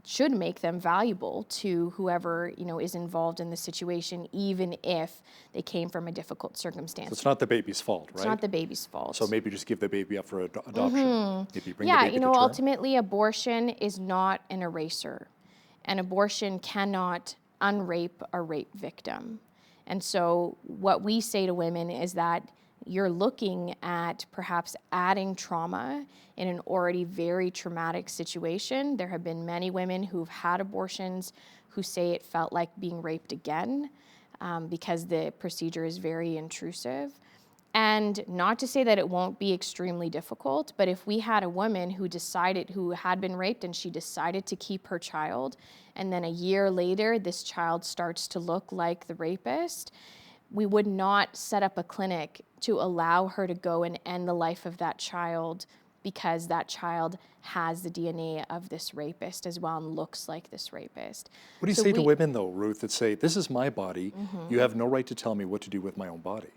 should make them valuable to whoever is involved in the situation, even if they came from a difficult circumstance. So it's not the baby's fault, right? It's not the baby's fault. So maybe just give the baby up for adoption. Maybe bring the baby to term. Ultimately, abortion is not an eraser, and abortion cannot unrape a rape victim. And so what we say to women is that you're looking at perhaps adding trauma in an already very traumatic situation. There have been many women who've had abortions who say it felt like being raped again because the procedure is very intrusive. And not to say that it won't be extremely difficult, but if we had a woman who had been raped and she decided to keep her child, and then a year later this child starts to look like the rapist, we would not set up a clinic to allow her to go and end the life of that child because that child has the DNA of this rapist as well and looks like this rapist. What do you say to women, though, Ruth, that say, this is my body, you have no right to tell me what to do with my own body?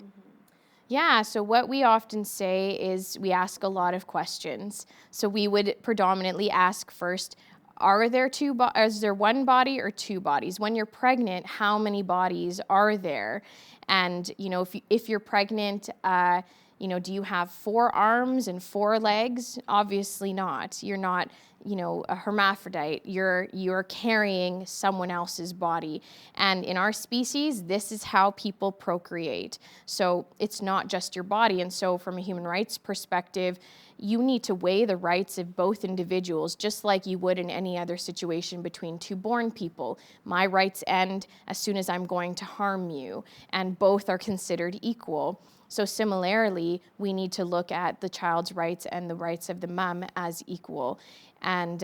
Yeah, so what we often say is we ask a lot of questions. So we would predominantly ask first, is there one body or 2 bodies? When you're pregnant, how many bodies are there? And if you're pregnant, do you have 4 arms and 4 legs? Obviously not. You're not, a hermaphrodite. You're carrying someone else's body. And in our species, this is how people procreate. So it's not just your body. And so from a human rights perspective, you need to weigh the rights of both individuals just like you would in any other situation between two born people. My rights end as soon as I'm going to harm you, and both are considered equal. So similarly, we need to look at the child's rights and the rights of the mom as equal. And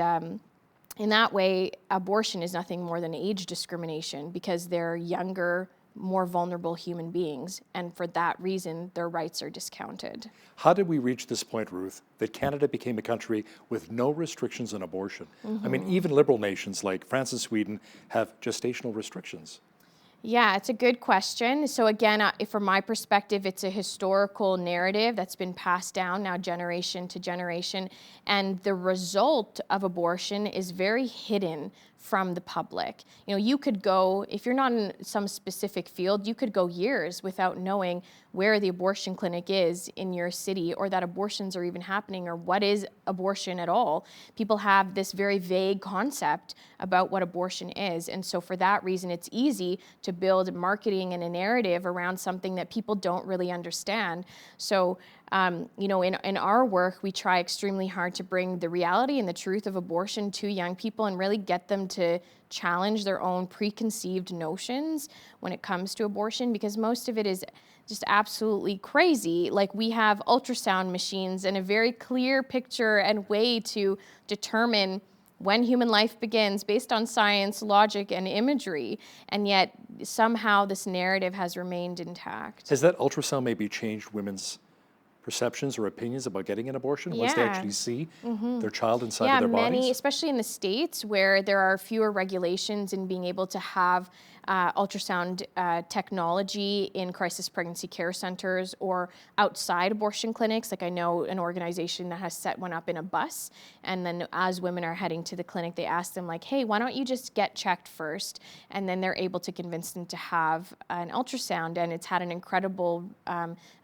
in that way, abortion is nothing more than age discrimination because they're younger, more vulnerable human beings, and for that reason, their rights are discounted. How did we reach this point, Ruth, that Canada became a country with no restrictions on abortion? I mean, even liberal nations like France and Sweden have gestational restrictions. Yeah, it's a good question. So again, from my perspective, it's a historical narrative that's been passed down now generation to generation, and the result of abortion is very hidden from the public. You know, you could go, if you're not in some specific field, you could go years without knowing where the abortion clinic is in your city, or that abortions are even happening, or what is abortion at all. People have this very vague concept about what abortion is. And so for that reason, it's easy to build marketing and a narrative around something that people don't really understand. So, you know, in our work, we try extremely hard to bring the reality and the truth of abortion to young people and really get them to challenge their own preconceived notions when it comes to abortion, because most of it is just absolutely crazy. Like, we have ultrasound machines and a very clear picture and way to determine when human life begins based on science, logic, and imagery, and yet somehow this narrative has remained intact. Has that ultrasound maybe changed women's perceptions or opinions about getting an abortion once they actually see their child inside of their bodies? Many, especially in the States where there are fewer regulations in being able to have ultrasound technology in crisis pregnancy care centers or outside abortion clinics. Like, I know an organization that has set one up in a bus, and then as women are heading to the clinic, they ask them like, hey, why don't you just get checked first? And then they're able to convince them to have an ultrasound, and it's had an incredible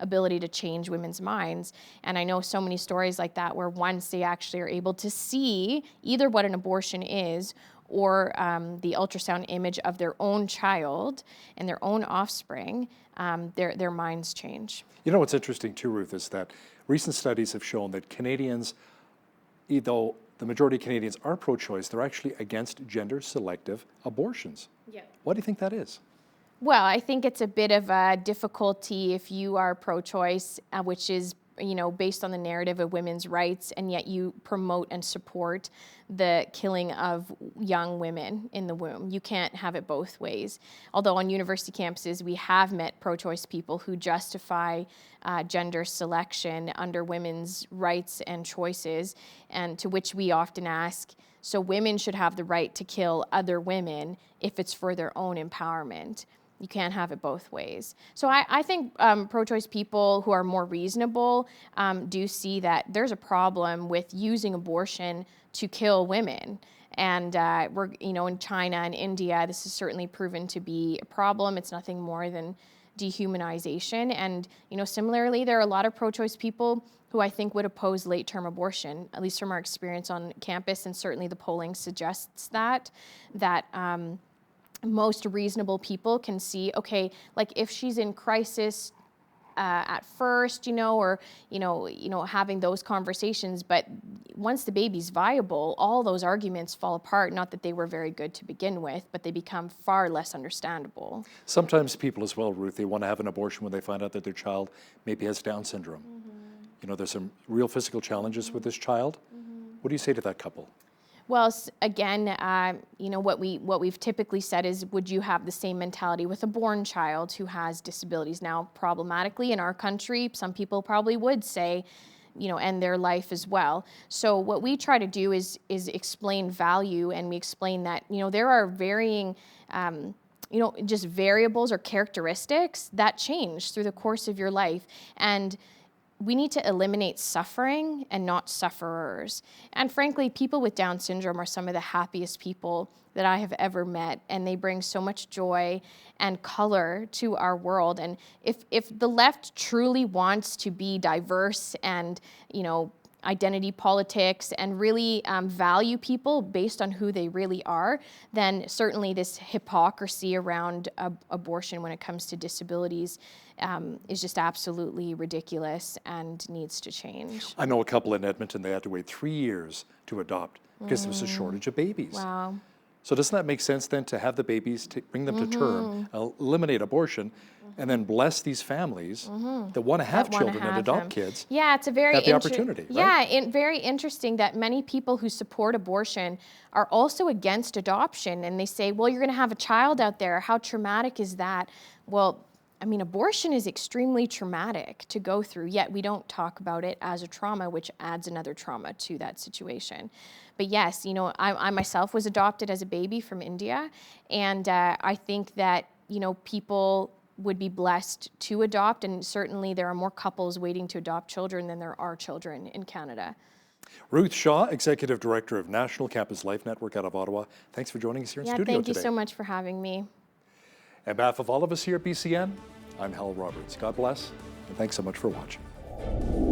ability to change women's minds. And I know so many stories like that where once they actually are able to see either what an abortion is or the ultrasound image of their own child and their own offspring, their minds change. You know what's interesting too, Ruth, is that recent studies have shown that Canadians, though the majority of Canadians are pro-choice, they're actually against gender-selective abortions. Yeah. Why do you think that is? Well, I think it's a bit of a difficulty if you are pro-choice, which is, you know, based on the narrative of women's rights, and yet you promote and support the killing of young women in the womb. You can't have it both ways. Although on university campuses, we have met pro-choice people who justify gender selection under women's rights and choices, and to which we often ask, so women should have the right to kill other women if it's for their own empowerment. You can't have it both ways. So I think pro-choice people who are more reasonable do see that there's a problem with using abortion to kill women. And we're, you know, in China and India, this is certainly proven to be a problem. It's nothing more than dehumanization. And, you know, similarly, there are a lot of pro-choice people who I think would oppose late-term abortion, at least from our experience on campus, and certainly the polling suggests that most reasonable people can see, okay, like if she's in crisis at first, you know, or, you know, having those conversations, but once the baby's viable, all those arguments fall apart. Not that they were very good to begin with, but they become far less understandable. Sometimes people as well, Ruth, they want to have an abortion when they find out that their child maybe has Down syndrome. You know, there's some real physical challenges with this child. What do you say to that couple? Well, again, you know, what we've typically said is, would you have the same mentality with a born child who has disabilities? Now, problematically in our country, some people probably would say, you know, end their life as well. So what we try to do is explain value, and we explain that, you know, there are varying, you know, just variables or characteristics that change through the course of your life. And we need to eliminate suffering and not sufferers. And frankly, people with Down syndrome are some of the happiest people that I have ever met, and they bring so much joy and color to our world. And if the left truly wants to be diverse and, you know, identity politics and really value people based on who they really are, then certainly this hypocrisy around abortion when it comes to disabilities is just absolutely ridiculous and needs to change. I know a couple in Edmonton, they had to wait 3 years to adopt because there was a shortage of babies. Wow. So doesn't that make sense then to have the babies, to bring them to term, eliminate abortion, and then bless these families that want to have children and adopt kids? Yeah, it's a very have the opportunity, right? Yeah, very interesting that many people who support abortion are also against adoption, and they say, well, you're going to have a child out there. How traumatic is that? Well, I mean, abortion is extremely traumatic to go through, yet we don't talk about it as a trauma, which adds another trauma to that situation. But yes, you know, I myself was adopted as a baby from India, and I think that, you know, people would be blessed to adopt, and certainly there are more couples waiting to adopt children than there are children in Canada. Ruth Shaw, Executive Director of National Campus Life Network out of Ottawa. Thanks for joining us here in studio today. Thank you so much for having me. On behalf of all of us here at BCN, I'm Hal Roberts. God bless, and thanks so much for watching.